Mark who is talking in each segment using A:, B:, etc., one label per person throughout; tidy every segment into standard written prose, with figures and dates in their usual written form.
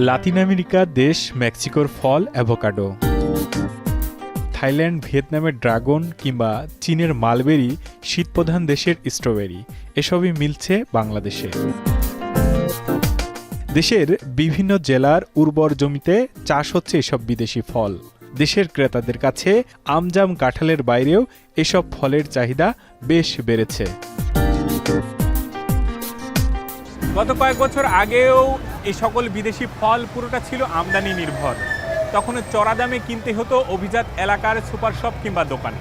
A: লাতিন আমেরিকার দেশ মেক্সিকোর ফল অ্যাভোকাডো, থাইল্যান্ড ভিয়েতনামের ড্রাগন কিংবা চীনের মালবেরি, শীতপ্রধান দেশের স্ট্রবেরি, এসবই মিলছে বাংলাদেশে। দেশের বিভিন্ন জেলার উর্বর জমিতে চাষ হচ্ছে এসব বিদেশি ফল। দেশের ক্রেতাদের কাছে আমজাম কাঁঠালের বাইরেও এসব ফলের চাহিদা বেশ বেড়েছে।
B: গত কয়েক বছর আগেও এই সকল বিদেশি ফল পুরোটা ছিল আমদানি নির্ভর। তখন চড়া দামে কিনতে হতো অভিজাত এলাকার সুপার শপ কিংবা দোকানে।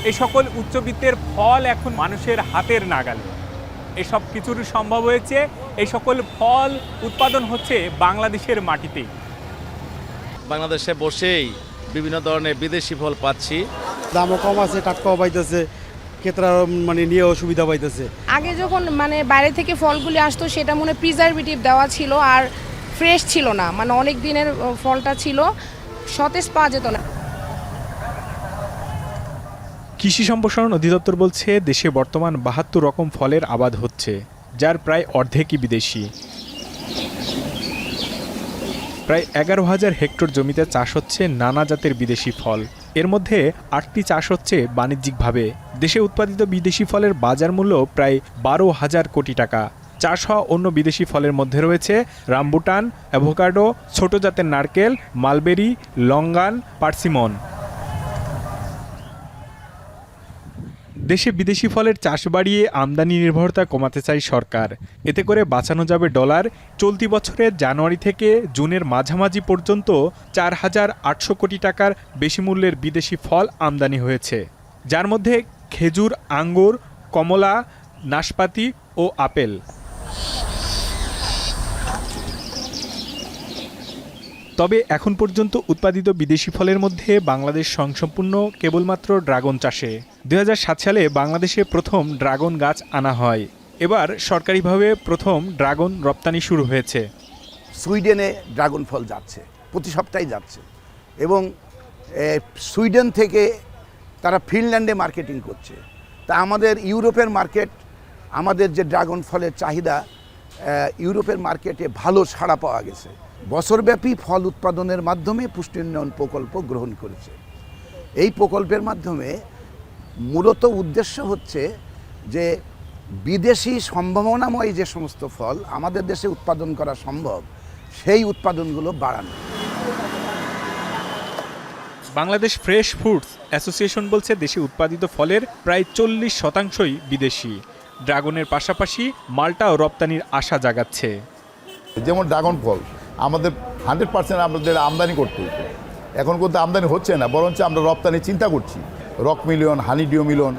B: এই সকল উচ্চবিত্তের ফল এখন মানুষের হাতের নাগালে। এসব কিছুর সম্ভব হয়েছে এই সকল ফল উৎপাদন হচ্ছে বাংলাদেশের মাটিতেই।
C: বাংলাদেশে বসেই বিভিন্ন ধরনের বিদেশি ফল পাচ্ছি।
D: দামও কম আছে, টাটকাও পাইতেছে, ক্ষেত্রে নিয়েও সুবিধা পাইতেছে।
E: আগে যখন বাইরে থেকে ফলগুলি আসতো সেটা প্রিজারভেটিভ দেওয়া ছিল আর ফ্রেশ ছিল না, অনেক দিনের ফলটা ছিল, সতেজ পাওয়া যেত না।
A: কৃষি সম্প্রসারণ অধিদপ্তর বলছে দেশে বর্তমান ৭২ রকম ফলের আবাদ হচ্ছে, যার প্রায় অর্ধেকই বিদেশি। প্রায় ১১,০০০ হেক্টর জমিতে চাষ হচ্ছে নানা জাতের বিদেশি ফল। এর মধ্যে ৮টি চাষ হচ্ছে বাণিজ্যিকভাবে। দেশে উৎপাদিত বিদেশি ফলের বাজার মূল্য প্রায় ১২,০০০ কোটি টাকা। চাষ হওয়া অন্য বিদেশি ফলের মধ্যে রয়েছে রামবুটান, অ্যাভোকাডো, ছোট জাতের নারকেল, মালবেরি, লঙ্গান, পার্সিমন। দেশে বিদেশি ফলের চাষ বাড়িয়ে আমদানি নির্ভরতা কমাতে চায় সরকার। এতে করে বাঁচানো যাবে ডলার। চলতি বছরের জানুয়ারি থেকে জুনের মাঝামাঝি পর্যন্ত ৪,৮০০ কোটি টাকার বেশি মূল্যের বিদেশি ফল আমদানি হয়েছে, যার মধ্যে খেজুর, আঙ্গুর, কমলা, নাশপাতি ও আপেল। তবে এখন পর্যন্ত উৎপাদিত বিদেশি ফলের মধ্যে বাংলাদেশ স্বয়ংসম্পূর্ণ কেবলমাত্র ড্রাগন চাষে। ২০০৭ সালে বাংলাদেশে প্রথম ড্রাগন গাছ আনা হয়। এবার সরকারিভাবে প্রথম ড্রাগন রপ্তানি শুরু হয়েছে।
F: সুইডেনে ড্রাগন ফল যাচ্ছে, প্রতি সপ্তাহে যাচ্ছে, এবং সুইডেন থেকে তারা ফিনল্যান্ডে মার্কেটিং করছে। তা আমাদের ইউরোপের মার্কেট, আমাদের যে ড্রাগন ফলের চাহিদা ইউরোপের মার্কেটে ভালো সাড়া পাওয়া গেছে। বছরব্যাপী ফল উৎপাদনের মাধ্যমে পুষ্টি উন্নয়ন প্রকল্প গ্রহণ করেছে। এই প্রকল্পের মাধ্যমে মূলত উদ্দেশ্য হচ্ছে যে বিদেশি সম্ভাবনাময় যে সমস্ত ফল আমাদের দেশে উৎপাদন করা সম্ভব, সেই উৎপাদনগুলো বাড়ানো।
A: বাংলাদেশ ফ্রেশ ফুডস অ্যাসোসিয়েশন বলছে দেশে উৎপাদিত ফলের প্রায় ৪০% বিদেশি। ড্রাগনের পাশাপাশি মাল্টাও রপ্তানির আশা জাগাচ্ছে।
G: যেমন ড্রাগন ফল আমাদের 100% আমাদের আমদানি করতে হতো, এখন কিন্তু আমদানি হচ্ছে না, বরঞ্চ আমরা রপ্তানি চিন্তা করছি। রক মিলিয়ন, হানিডিও মিলন,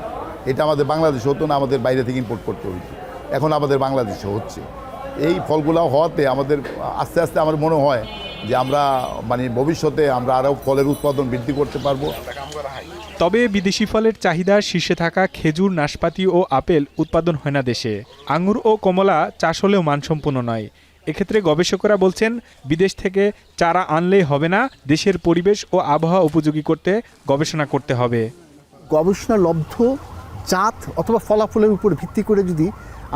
G: এটা আমাদের বাংলাদেশে হতো না, আমাদের বাইরে থেকে ইম্পোর্ট করতে হতো, এখন আমাদের বাংলাদেশে হচ্ছে। এই ফলগুলো হওয়াতে আমাদের আস্তে আস্তে আমার মনে হয় যে আমরা ভবিষ্যতে আমরা আরও ফলের উৎপাদন বৃদ্ধি করতে পারবো।
A: তবে বিদেশি ফলের চাহিদা শীর্ষে থাকা খেজুর, নাশপাতি ও আপেল উৎপাদন হয় না দেশে। আঙ্গুর ও কমলা চাষ হলেও মানসম্পন্ন নয়। এক্ষেত্রে গবেষকরা বলছেন বিদেশ থেকে চারা আনলেই হবে না, দেশের পরিবেশ ও আবহাওয়া উপযোগী করতে গবেষণা করতে হবে।
H: গবেষণালব্ধ জাত অথবা ফলাফলের উপর ভিত্তি করে যদি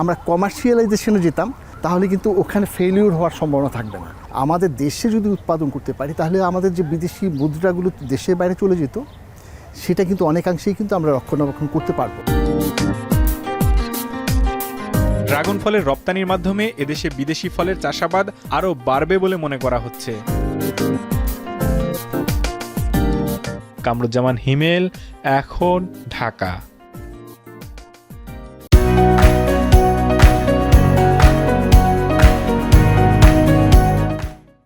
H: আমরা কমার্শিয়ালাইজেশনে যেতাম, তাহলে কিন্তু ওখানে ফেলিউর হওয়ার সম্ভাবনা থাকবে না। আমাদের দেশে যদি উৎপাদন করতে পারি, তাহলে আমাদের যে বিদেশি মুদ্রাগুলো দেশের বাইরে চলে যেত, সেটা কিন্তু অনেকাংশেই কিন্তু আমরা রক্ষণাবেক্ষণ করতে পারবো।
A: ড্রাগন ফলের রপ্তানির মাধ্যমে এদেশে বিদেশি ফলের চাষাবাদ আরও বাড়বে বলে মনে করা হচ্ছে। কামরুজ্জামান হিমেল, এখন, ঢাকা।